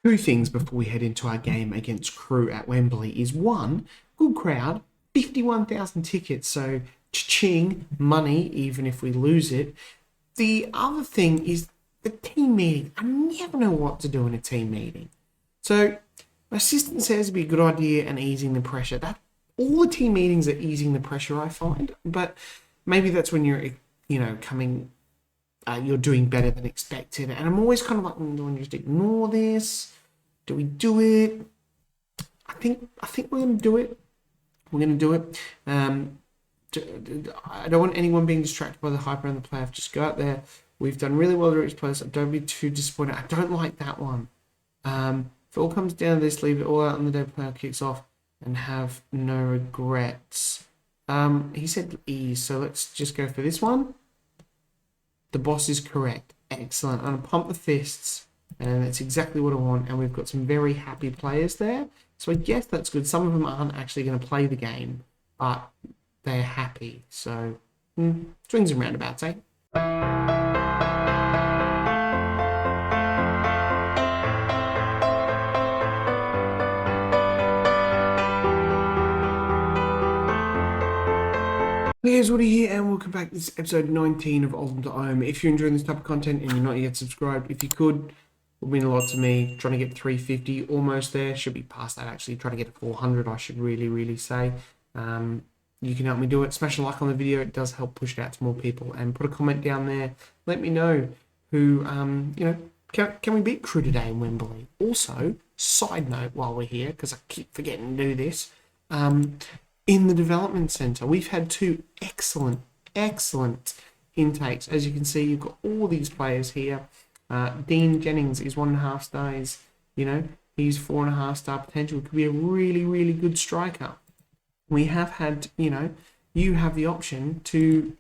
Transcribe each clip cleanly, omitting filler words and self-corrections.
Two things before we head into our game against Crewe at Wembley is one, good crowd, 51,000 tickets, so cha-ching, money, even if we lose it. The other thing is the team meeting. I never know what to do in a team meeting. So my assistant says it'd be a good idea and easing the pressure. That all the team meetings are easing the pressure, I find, but maybe that's when you're, you're doing better than expected. And I'm always kind of like, do we just ignore this? Do we do it? I think we're going to do it. We're going to do it. I don't want anyone being distracted by the hype around the playoff. Just go out there. We've done really well to reach place. Don't be too disappointed. I don't like that one. If it all comes down to this, leave it all out on the day the playoff kicks off and have no regrets. He said ease, so let's just go for this one. The boss is correct. Excellent. I'm going to pump the fists, and that's exactly what I want. And we've got some very happy players there. So I guess that's good. Some of them aren't actually going to play the game, but they're happy. So, swings and roundabouts, eh? Here's Woody here, and welcome back to this episode 19 of Oldham to Home. If you're enjoying this type of content and you're not yet subscribed, if you could, it would mean a lot to me. Trying to get 350, almost there. Should be past that actually. Trying to get to 400, I should really say. You can help me do it. Smash a like on the video. It does help push it out to more people. And put a comment down there. Let me know who, can we beat Crewe today in Wembley? Also, side note while we're here, because I keep forgetting to do this, in the development centre, we've had two excellent intakes. As you can see, you've got all these players here. Dean Jennings is 1.5 stars. He's 4.5 star potential. Could be a really good striker. We have had, you have the option to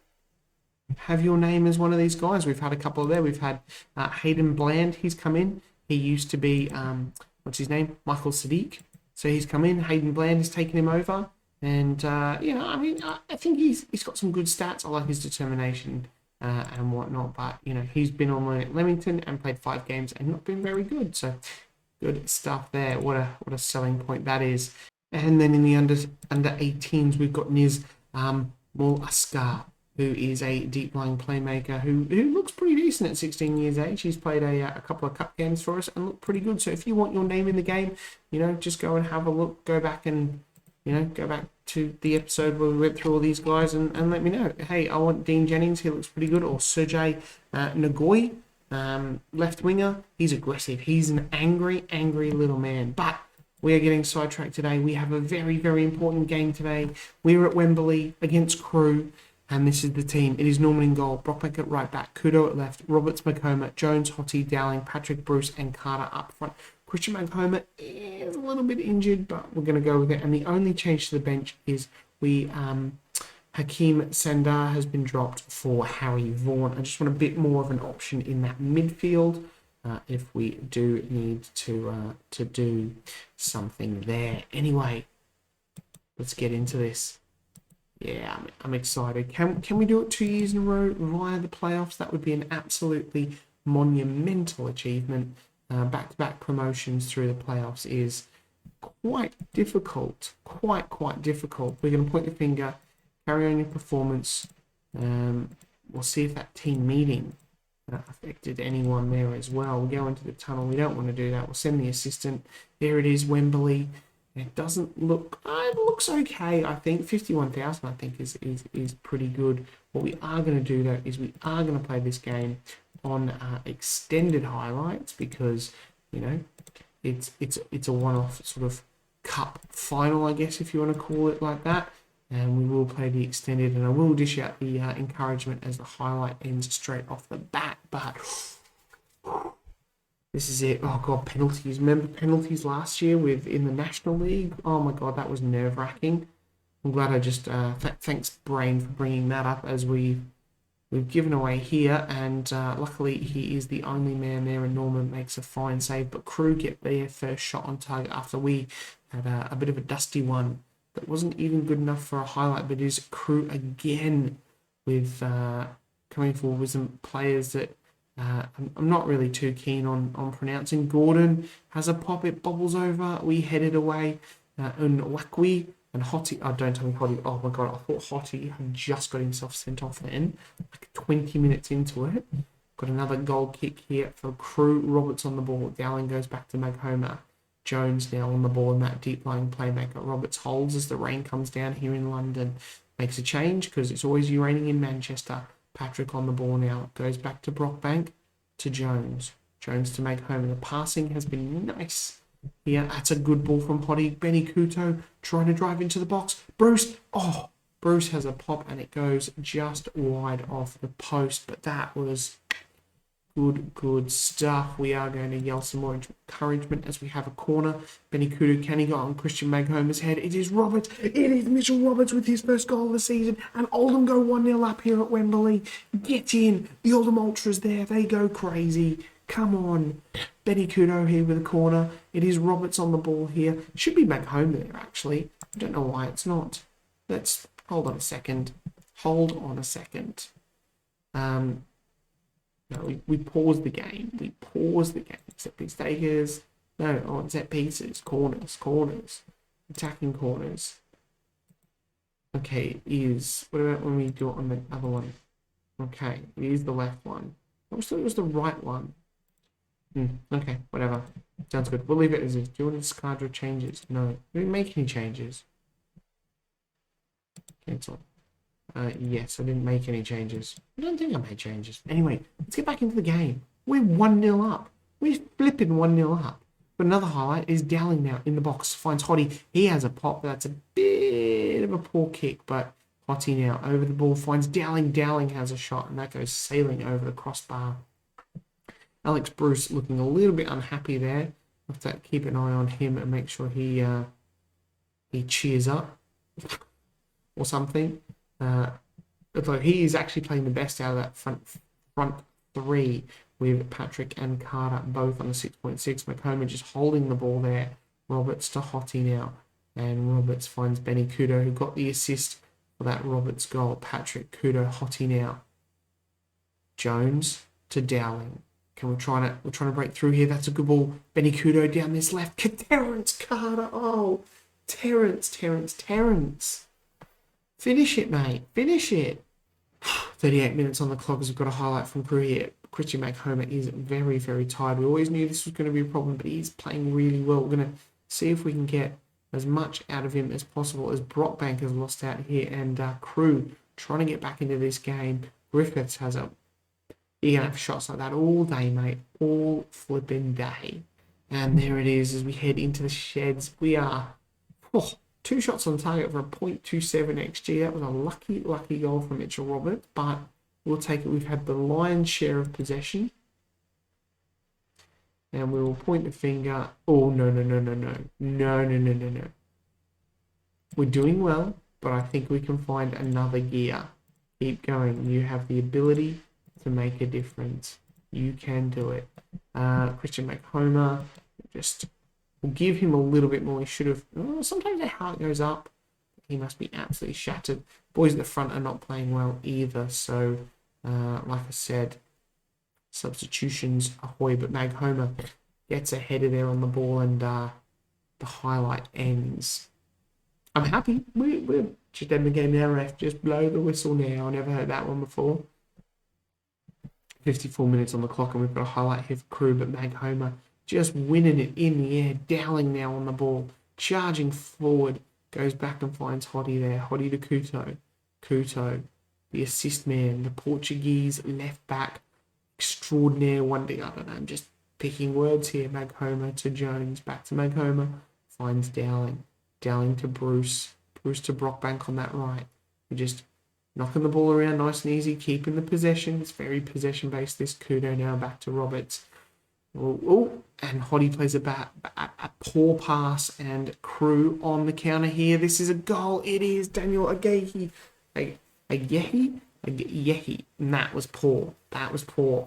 have your name as one of these guys. We've had a couple there. We've had Hayden Bland. He's come in. He used to be, what's his name? Michael Sadiq. So he's come in. Hayden Bland has taken him over. And, I think he's got some good stats. I like his determination and whatnot. But, he's been on loan at Leamington and played 5 games and not been very good. So, good stuff there. What a selling point that is. And then in the under 18s, we've got Niz Molaskar, who is a deep-lying playmaker who looks pretty decent at 16 years age. He's played a couple of cup games for us and looked pretty good. So if you want your name in the game, just go and have a look. Go back to the episode where we went through all these guys and let me know. Hey, I want Dean Jennings. He looks pretty good. Or Sergei Nagoy, left winger. He's aggressive. He's an angry little man. But we are getting sidetracked today. We have a very important game today. We're at Wembley against Crewe, and this is the team. It is Norman in goal, Brockbeck at right back, Kudo at left, Roberts, McComa, Jones, Hottie, Dowling, Patrick, Bruce, and Carter up front. Christian McComa is a little bit injured, but we're going to go with it. And the only change to the bench is Hakeem Sandar has been dropped for Harry Vaughan. I just want a bit more of an option in that midfield. If we do need to do something there. Anyway, let's get into this. Yeah, I'm excited. Can we do it 2 years in a row via the playoffs? That would be an absolutely monumental achievement. Back-to-back promotions through the playoffs is quite difficult. Quite difficult. We're going to point the finger, carry on your performance. We'll see if that team meeting affected anyone there as well. We'll go into the tunnel. We don't want to do that. We'll send the assistant. There it is, Wembley. It doesn't look... it looks okay, I think. 51,000, I think, is pretty good. What we are going to do, though, is we are going to play this game on extended highlights because, it's a one-off sort of cup final, I guess, if you want to call it like that. And we will play the extended, and I will dish out the encouragement as the highlight ends straight off the bat. But this is it. Oh, God, penalties. Remember penalties last year in the National League? Oh, my God, that was nerve-wracking. I'm glad I just... thanks, Brain, for bringing that up as we've given away here. And luckily, he is the only man there, and Norman makes a fine save. But Crewe get their first shot on target after we had a bit of a dusty one. That wasn't even good enough for a highlight, but it is Crewe again with coming forward with some players that I'm not really too keen on pronouncing. Gordon has a pop, it bobbles over, we head it away. Unwakwi and Hottie, don't tell me Hottie, oh my god, I thought Hottie had just got himself sent off then, like 20 minutes into it. Got another goal kick here for Crewe. Roberts on the ball, Dowling goes back to Maghoma. Jones now on the ball in that deep lying playmaker. Roberts holds as the rain comes down here in London. Makes a change because it's always raining in Manchester. Patrick on the ball now. Goes back to Brockbank to Jones. Jones to Maghoma. The passing has been nice. Yeah, that's a good ball from Hottie. Benny Couto trying to drive into the box. Bruce. Oh, Bruce has a pop and it goes just wide off the post. But that was good stuff. We are going to yell some more encouragement as we have a corner. Benny Kudu, can he go on Christian Maghoma's head? It is Roberts. It is Mitchell Roberts with his first goal of the season. And Oldham go 1-0 up here at Wembley. Get in. The Oldham Ultras there. They go crazy. Come on. Benny Kudo here with a corner. It is Roberts on the ball here. Should be Maghoma there, actually. I don't know why it's not. Let's hold on a second. No, we pause the game. Set piece takers. No, on set pieces. Corners. Attacking corners. Okay, what about when we do it on the other one? Okay, it is the left one. I always thought it was the right one. Okay, whatever. Sounds good. We'll leave it as is. Do you want to discard your changes? No. We didn't make any changes. Cancel. Yes, I didn't make any changes. I don't think I made changes. Anyway, let's get back into the game. We're 1-0 up. We're flipping 1-0 up. But another highlight is Dowling now in the box. Finds Hottie. He has a pop. That's a bit of a poor kick, but Hottie now over the ball. Finds Dowling. Dowling has a shot, and that goes sailing over the crossbar. Alex Bruce looking a little bit unhappy there. Have to keep an eye on him and make sure he cheers up or something. Although he is actually playing the best out of that front three with Patrick and Carter both on a 6.6. Maghoma just holding the ball there. Roberts to Hottie now. And Roberts finds Benny Kudo, who got the assist for that Roberts goal. Patrick Kudo, Hottie now. Jones to Dowling. We're trying to break through here. That's a good ball. Benny Kudo down this left. Terence Carter. Oh, Terence. Finish it, mate. Finish it. 38 minutes on the clock as we've got a highlight from Crewe here. Christian Maghoma is very, very tired. We always knew this was going to be a problem, but he's playing really well. We're going to see if we can get as much out of him as possible as Brockbank has lost out here. And Crewe trying to get back into this game. Griffiths has a... You're going to have shots like that all day, mate. All flipping day. And there it is as we head into the sheds. We are... 2 shots on target for a 0.27 XG. That was a lucky goal from Mitchell Roberts, but we'll take it. We've had the lion's share of possession. And we will point the finger. Oh, no. We're doing well, but I think we can find another gear. Keep going. You have the ability to make a difference. You can do it. Christian Maghoma, we'll give him a little bit more. He should have... sometimes their heart goes up. He must be absolutely shattered. Boys at the front are not playing well either. So, like I said, substitutions ahoy. But Maghoma gets a header there on the ball and the highlight ends. I'm happy. We're just ending the game now, ref. Just blow the whistle now. I never heard that one before. 54 minutes on the clock and we've got a highlight here for Crewe. But Maghoma just winning it in the air. Dowling now on the ball. Charging forward. Goes back and finds Hottie there. Hottie to Couto. Couto, the assist man. The Portuguese left back. Extraordinaire one thing. I don't know. I'm just picking words here. Maghoma to Jones. Back to Maghoma. Finds Dowling. Dowling to Bruce. Bruce to Brockbank on that right. We're just knocking the ball around nice and easy. Keeping the possession. It's very possession based. This Couto now back to Roberts. And Hottie plays a poor pass and Crewe on the counter here. This is a goal. It is Daniel Agehi. Agehi? And that was poor.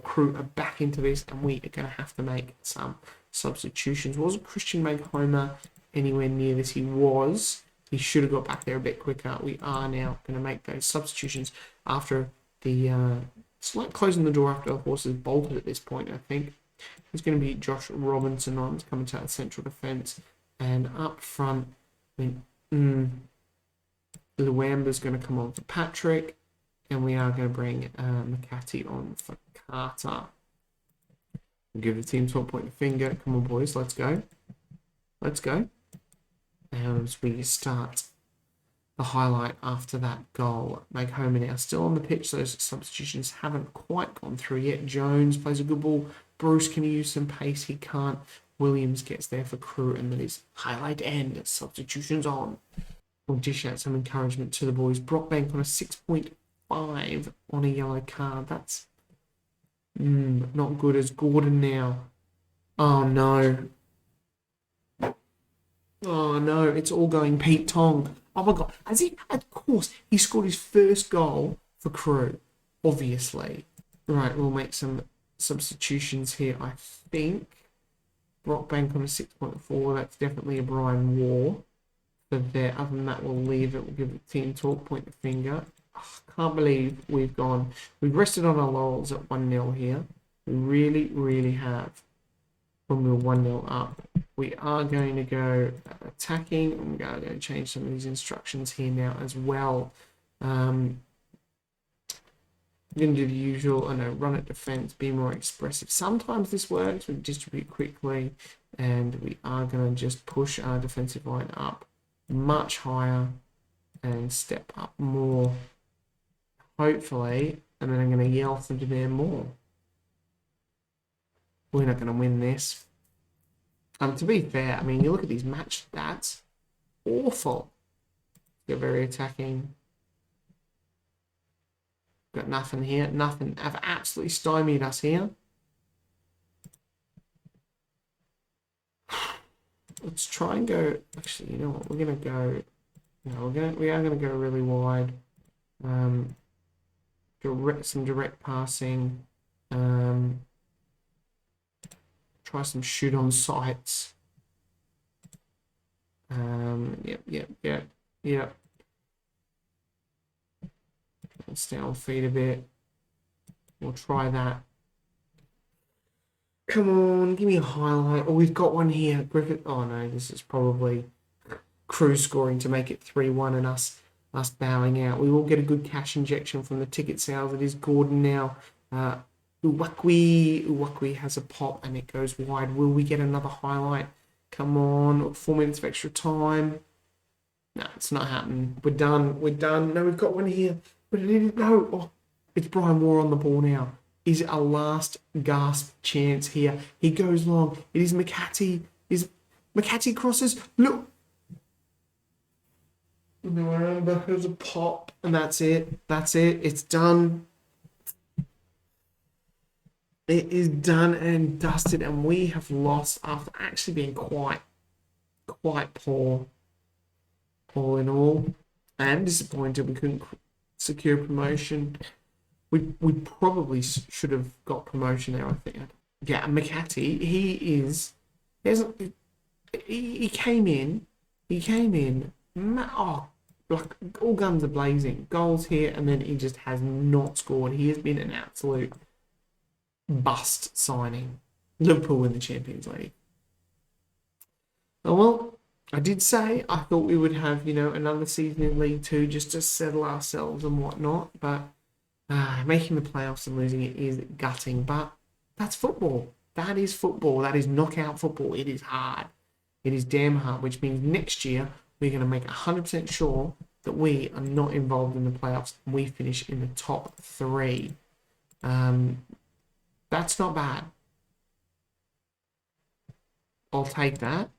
Crewe are back into this and we are going to have to make some substitutions. Wasn't Christian Maghoma anywhere near this? He was. He should have got back there a bit quicker. We are now going to make those substitutions after the It's like closing the door after the horse is bolted at this point, I think. It's going to be Josh Robinson on to come into our central defence. And up front, I mean, Luamba's going to come on for Patrick. And we are going to bring McCarthy on for Carter. We'll give the team 12 point the finger. Come on, boys, let's go. Let's go. And as we start the highlight after that goal, Meg Homer now still on the pitch. Those substitutions haven't quite gone through yet. Jones plays a good ball. Bruce can use some pace. He can't. Williams gets there for Crewe, and then his highlight end. Substitutions on. We'll dish out some encouragement to the boys. Brockbank on a 6.5 on a yellow card. That's not good as Gordon now. Oh no. Oh no, it's all going Pete Tong. Oh my god. Of course, he scored his first goal for Crewe, obviously. Right, we'll make some substitutions here, I think. Brockbank on a 6.4, that's definitely a Brian War. So there, other than that, we'll leave it. We'll give the team talk, point the finger. Oh, can't believe we've rested on our laurels at 1-0 here. We really, really have. When we were 1-0 up. We are going to go attacking, and we are going to change some of these instructions here now as well. We're going to do the usual, run at defence, be more expressive. Sometimes this works, we distribute quickly, and we are going to just push our defensive line up much higher and step up more, hopefully, and then I'm going to yell for them to demand more. We're not going to win this. To be fair, I mean, you look at these match stats, awful. They're very attacking. Got nothing here, nothing. Have absolutely stymied us here. Let's try and go. Actually, you know what? We're gonna go. We are gonna go really wide. Some direct passing. Try some shoot on sights. Yep. Let's stay on feet a bit. We'll try that. Come on, give me a highlight. Oh, we've got one here. Griffith. Oh no, this is probably Crewe scoring to make it 3-1 and us bowing out. We will get a good cash injection from the ticket sales. It is Gordon now. Uwakwi has a pop and it goes wide. Will we get another highlight? Come on, 4 minutes of extra time. No, it's not happening. We're done. No, we've got one here. But it is, no. Oh, it's Brian War on the ball now. Is it a last gasp chance here? He goes long. It is McCarthy. McCarthy crosses. Look. Remember, there's a pop. And that's it. It's done. It is done and dusted. And we have lost after actually being quite poor. All in all. I am disappointed we couldn't secure promotion. We probably should have got promotion there, I think. Yeah, McCarthy, he came in, like all guns are blazing. Goals here, and then he just has not scored. He has been an absolute bust signing. Liverpool win the Champions League. Oh well, I did say I thought we would have, another season in League Two just to settle ourselves and whatnot, but making the playoffs and losing it is gutting, but that's football. That is football. That is knockout football. It is hard. It is damn hard, which means next year we're going to make 100% sure that we are not involved in the playoffs and we finish in the top 3. That's not bad. I'll take that.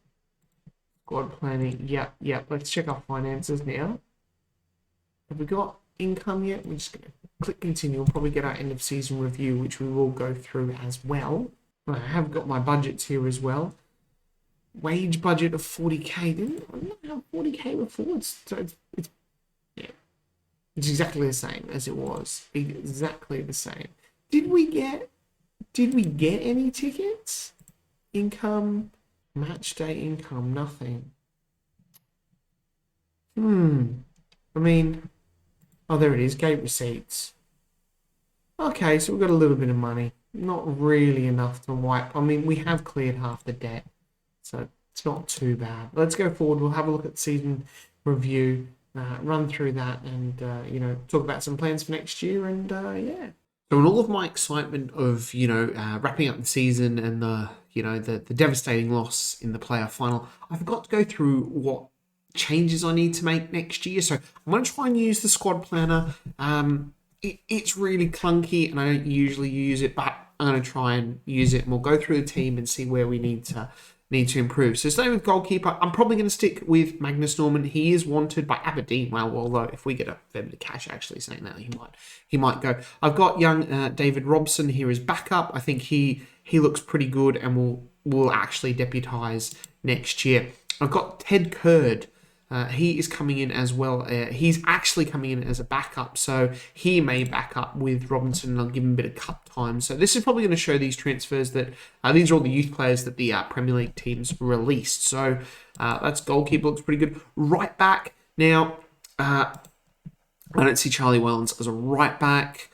Squad planning. Yep. Let's check our finances now. Have we got income yet? We're just going to click continue. We'll probably get our end of season review, which we will go through as well. I have got my budgets here as well. Wage budget of 40k. Didn't I have 40k before? It's exactly the same as it was. Exactly the same. Did we get any tickets? Income, match day income, nothing. I mean, oh, there it is. Gate receipts. Okay, so we've got a little bit of money. Not really enough to wipe. I mean, we have cleared half the debt, so it's not too bad. Let's go forward. We'll have a look at the season review, run through that, and talk about some plans for next year. And yeah. So in all of my excitement of wrapping up the season and the devastating loss in the playoff final, I forgot to go through what changes I need to make next year. So I'm going to try and use the squad planner. It's really clunky and I don't usually use it, but I'm going to try and use it and we'll go through the team and see where we need to improve. So starting with goalkeeper, I'm probably going to stick with Magnus Norman. He is wanted by Aberdeen. Well, although if we get a fair bit of cash actually saying that, he might go. I've got young David Robson here as backup. I think he looks pretty good and will actually deputise next year. I've got Ted Curd. He is coming in as well. He's actually coming in as a backup, so he may back up with Robinson and I'll give him a bit of cup time. So this is probably going to show these transfers that these are all the youth players that the Premier League teams released. So that's goalkeeper, looks pretty good. Right back, now I don't see Charlie Wellens as a right back.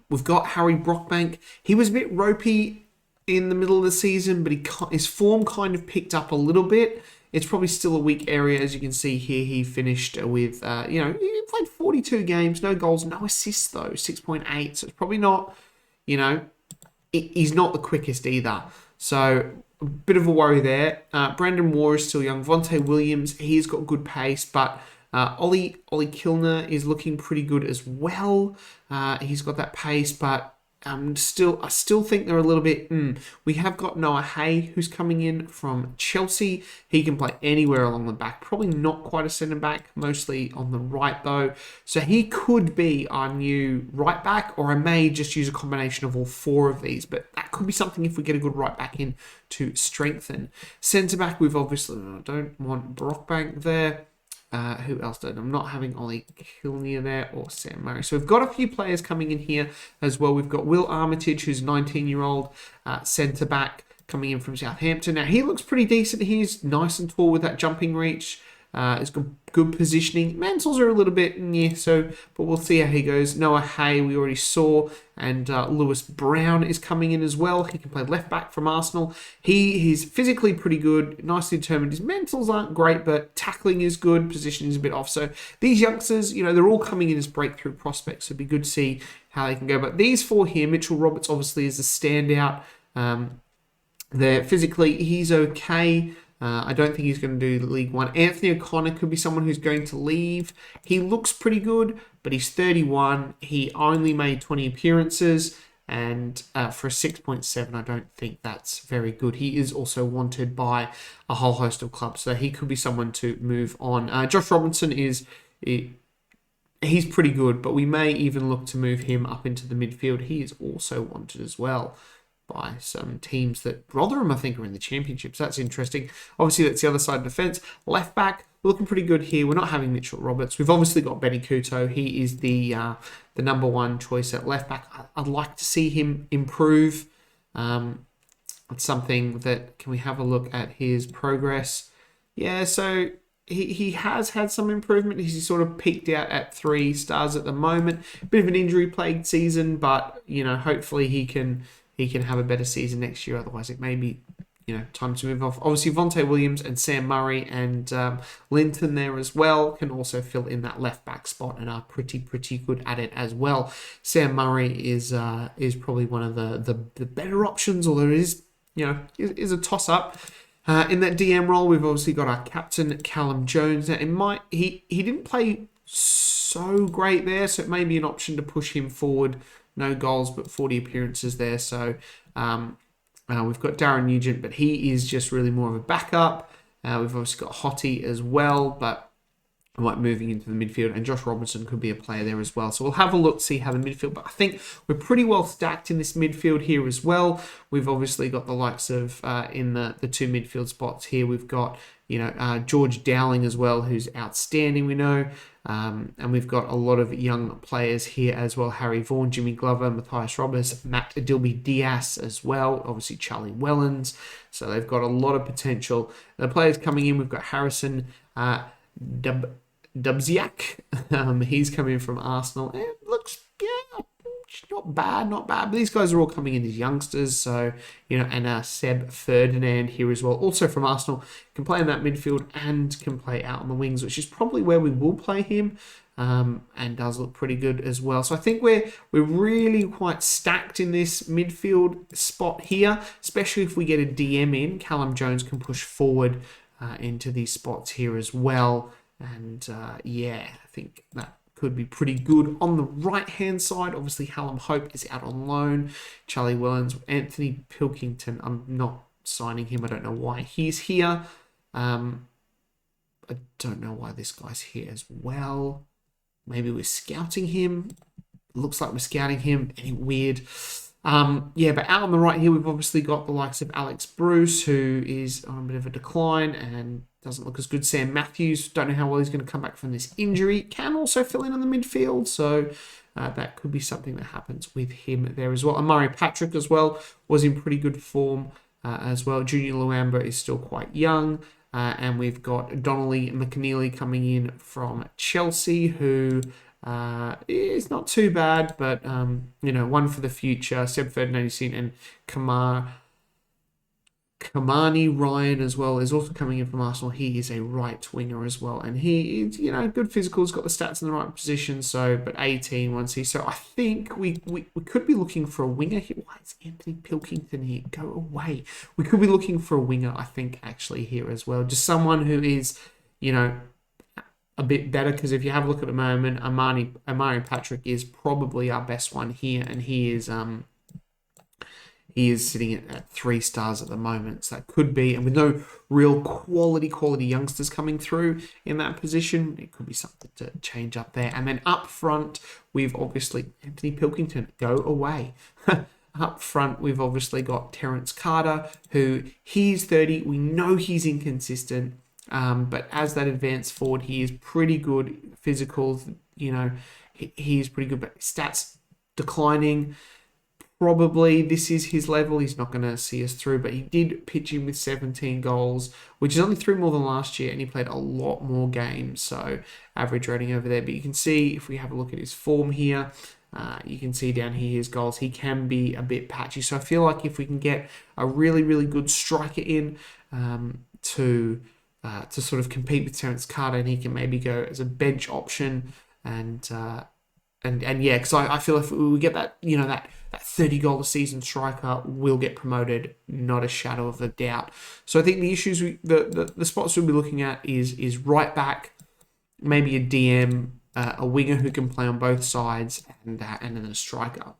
We've got Harry Brockbank. He was a bit ropey in the middle of the season, but his form kind of picked up a little bit. It's probably still a weak area, as you can see here. He finished with, he played 42 games, no goals, no assists though, 6.8. So it's probably not, he's not the quickest either. So a bit of a worry there. Brandon Moore is still young. Vontae Williams, he's got good pace, but Ollie Kilner is looking pretty good as well. He's got that pace, but I still think they're a little bit. We have got Noah Hay, who's coming in from Chelsea. He can play anywhere along the back. Probably not quite a centre back, mostly on the right though. So he could be our new right back, or I may just use a combination of all four of these. But that could be something if we get a good right back in to strengthen. Centre back, we've obviously I don't want Brockbank there. Who else did? I'm not having Ollie Kilner there or Sam Murray. So we've got a few players coming in here as well. We've got Will Armitage, who's a 19-year-old centre back coming in from Southampton. Now he looks pretty decent. He's nice and tall with that jumping reach. He's got good positioning. Mantles are a little bit but we'll see how he goes. Noah Hay we already saw, and Lewis Brown is coming in as well. He can play left back from Arsenal. He's physically pretty good, nicely determined. His mentals aren't great, but tackling is good. Positioning is a bit off. So these youngsters, they're all coming in as breakthrough prospects. So it'd be good to see how they can go. But these four here, Mitchell Roberts obviously is a standout. There physically, he's okay. I don't think he's going to do League One. Anthony O'Connor could be someone who's going to leave. He looks pretty good, but he's 31. He only made 20 appearances, and for a 6.7, I don't think that's very good. He is also wanted by a whole host of clubs, so he could be someone to move on. Josh Robinson he's pretty good, but we may even look to move him up into the midfield. He is also wanted as well by some teams that Rotherham, I think, are in the championships. That's interesting. Obviously, that's the other side of the fence. Left back, we're looking pretty good here. We're not having Mitchell Roberts. We've obviously got Benny Couto. He is the number one choice at left back. I'd like to see him improve. It's something that, can we have a look at his progress? Yeah, so he has had some improvement. He's sort of peaked out at 3 stars at the moment. Bit of an injury-plagued season, but, hopefully he can have a better season next year. Otherwise, it may be, time to move off. Obviously, Vontae Williams and Sam Murray and Linton there as well can also fill in that left back spot and are pretty good at it as well. Sam Murray is probably one of the better options, although it is a toss up. In that DM role, we've obviously got our captain Callum Jones. Now, he didn't play so great there, so it may be an option to push him forward. No goals, but 40 appearances there. So we've got Darren Nugent, but he is just really more of a backup. We've obviously got Hottie as well, but I might moving into the midfield. And Josh Robinson could be a player there as well. So we'll have a look, see how the midfield. But I think we're pretty well stacked in this midfield here as well. We've obviously got the likes of, in the two midfield spots here, we've got, George Dowling as well, who's outstanding, we know. And we've got a lot of young players here as well. Harry Vaughan, Jimmy Glover, Matthias Roberts, Matt Adilby Diaz as well. Obviously, Charlie Wellens. So they've got a lot of potential. The players coming in, we've got Harrison Dubziak. He's coming in from Arsenal. And looks, not bad, not bad. But these guys are all coming in as youngsters, so, and Seb Ferdinand here as well, also from Arsenal, can play in that midfield and can play out on the wings, which is probably where we will play him, and does look pretty good as well. So I think we're really quite stacked in this midfield spot here, especially if we get a DM in. Callum Jones can push forward into these spots here as well, and I think that could be pretty good. On the right-hand side, obviously, Hallam Hope is out on loan. Charlie Wellens, Anthony Pilkington, I'm not signing him. I don't know why he's here. I don't know why this guy's here as well. Maybe we're scouting him. Looks like we're scouting him. Any weird. But out on the right here, we've obviously got the likes of Alex Bruce, who is on a bit of a decline and doesn't look as good. Sam Matthews, don't know how well he's going to come back from this injury. Can also fill in the midfield, so that could be something that happens with him there as well. Amari Patrick as well was in pretty good form as well. Junior Luamba is still quite young. And we've got Donnelly McNeely coming in from Chelsea, who is not too bad, but, one for the future. Seb Ferdinand and Kamani Ryan as well is also coming in from Arsenal. He is a right winger as well, and he is, good physical. He's got the stats in the right position. So, but 18 once he. So I think we could be looking for a winger here. Why is Anthony Pilkington here? Go away. We could be looking for a winger, I think, actually here as well. Just someone who is, a bit better, because if you have a look at the moment, Amari Patrick is probably our best one here, and he is sitting at 3 stars at the moment. So that could be, and with no real quality youngsters coming through in that position, it could be something to change up there. And then up front, we've obviously Anthony Pilkington, go away. Up front, we've obviously got Terence Carter, who he's 30. We know he's inconsistent, but as that advanced forward, he is pretty good. Physicals, he is pretty good, but stats declining. Probably this is his level. He's not going to see us through, but he did pitch in with 17 goals, which is only 3 more than last year, and he played a lot more games, so average rating over there. But you can see, if we have a look at his form here, you can see down here his goals. He can be a bit patchy, so I feel like if we can get a really, really good striker in to sort of compete with Terence Carter, and he can maybe go as a bench option, and because I feel if we get that, that 30 goal a season striker will get promoted, not a shadow of a doubt. So I think the issues, the spots we'll be looking at is right back, maybe a DM, a winger who can play on both sides, and then a striker.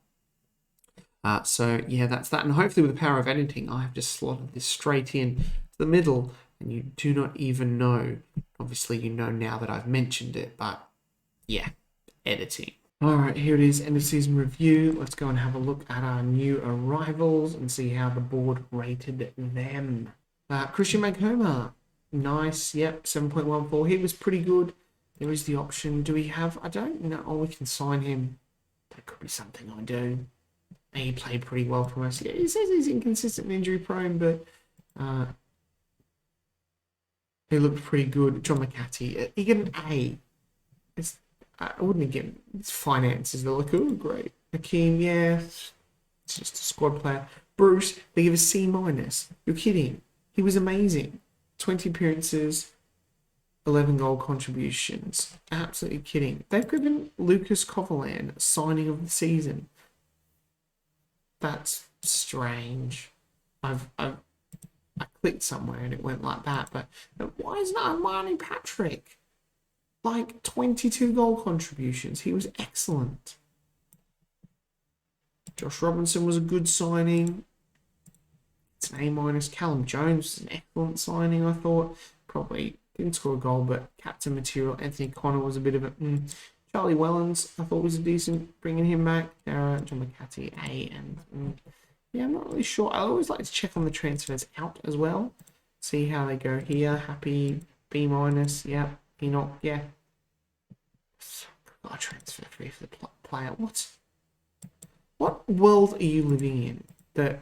That's that. And hopefully with the power of editing, I have just slotted this straight in to the middle, and you do not even know. Obviously, you know now that I've mentioned it, but editing. All right, here it is, end of season review. Let's go and have a look at our new arrivals and see how the board rated them. Christian Maghoma, nice, 7.14. He was pretty good. There is the option. Do we have, I don't know, we can sign him. That could be something I do. He played pretty well for us. Yeah, he says he's inconsistent and injury prone, but he looked pretty good. John McCarthy, he get an A. I wouldn't give his finances. They're like, oh, great. Hakeem, it's just a squad player. Bruce, they give a C-. You're kidding. He was amazing. 20 appearances, 11 goal contributions. Absolutely kidding. They've given Lucas Coverland signing of the season. That's strange. I clicked somewhere and it went like that, but why isn't it Armani Patrick? 22 goal contributions. He was excellent. Josh Robinson was a good signing. It's an A-. Callum Jones was an excellent signing, I thought. Probably didn't score a goal, but captain material. Anthony Connor was a bit of a... Charlie Wellens, I thought was a decent, bringing him back. John McCarthy, A. And I'm not really sure. I always like to check on the transfers out as well. See how they go here. Happy, B-. Enoch, Got a transfer free for the player. What world are you living in? I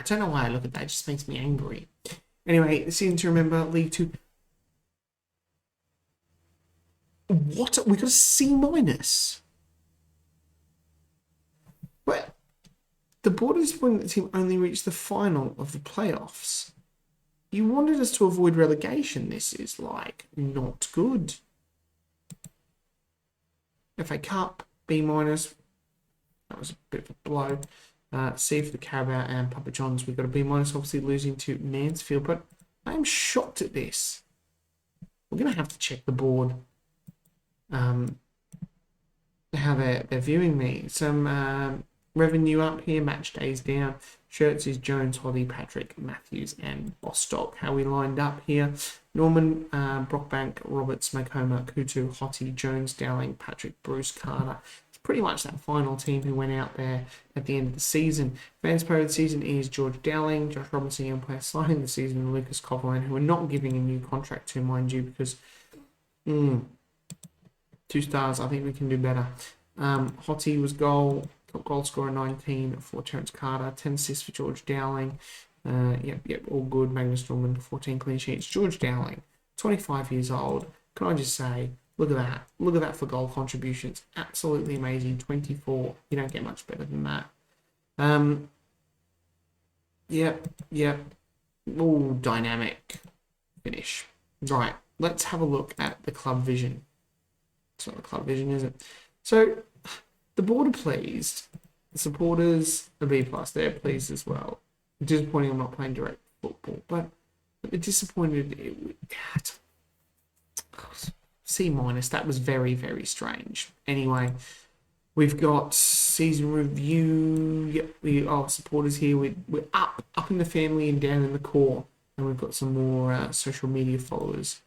don't know why I look at that. It just makes me angry. Anyway, season to remember, League 2. What? We got a C-. But the board is disappointed that the team only reached the final of the playoffs. You wanted us to avoid relegation. This is not good. FA Cup, B-. That was a bit of a blow. C for the Carabao and Papa John's. We've got a B-, obviously losing to Mansfield, but I am shocked at this. We're going to have to check the board, how they're viewing me. Some revenue up here, match days down. Shirts is Jones, Hoddy, Patrick, Matthews, and Bostock. How we lined up here: Norman, Brockbank, Roberts, Makoma, Kutu, Hottie, Jones, Dowling, Patrick, Bruce, Carter. It's pretty much that final team who went out there at the end of the season. Fans player of the season is George Dowling, Josh Robinson, young player sliding the season, and Lucas Coughlin, who are not giving a new contract to, mind you, because 2 stars. I think we can do better. Hottie was top goal scorer 19 for Terence Carter, 10 assists for George Dowling. Yep, all good. Magnus Norman, 14 clean sheets. George Dowling, 25 years old. Can I just say, look at that. Look at that for goal contributions. Absolutely amazing. 24. You don't get much better than that. Yep. All dynamic finish. Right, let's have a look at the club vision. It's not the club vision, is it? So, the board are pleased. The supporters are B+. They're pleased as well. Disappointing I'm not playing direct football, but they're disappointed. C-. That was very, very strange. Anyway, we've got season review. Yep, we are supporters here. We're up in the family and down in the core, and we've got some more social media followers.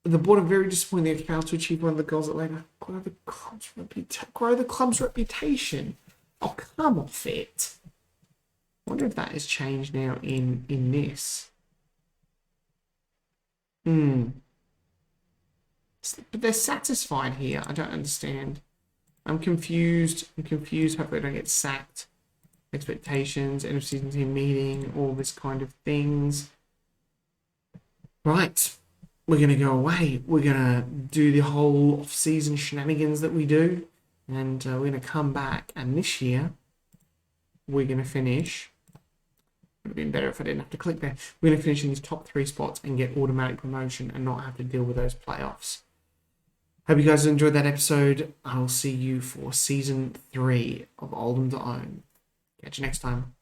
The board are very disappointed they failed to achieve one of the goals that later grow the club's reputation. Oh, come off it. I wonder if that has changed now in this. But they're satisfied here. I don't understand. I'm confused. Hopefully I don't get sacked. Expectations, end of season team meeting, all this kind of things. Right. We're going to go away. We're going to do the whole off-season shenanigans that we do. And we're going to come back. And this year, we're going to finish. It would have been better if I didn't have to click there. We're going to finish in these top 3 spots and get automatic promotion and not have to deal with those playoffs. Hope you guys enjoyed that episode. I'll see you for season 3 of Oldham to Own. Catch you next time.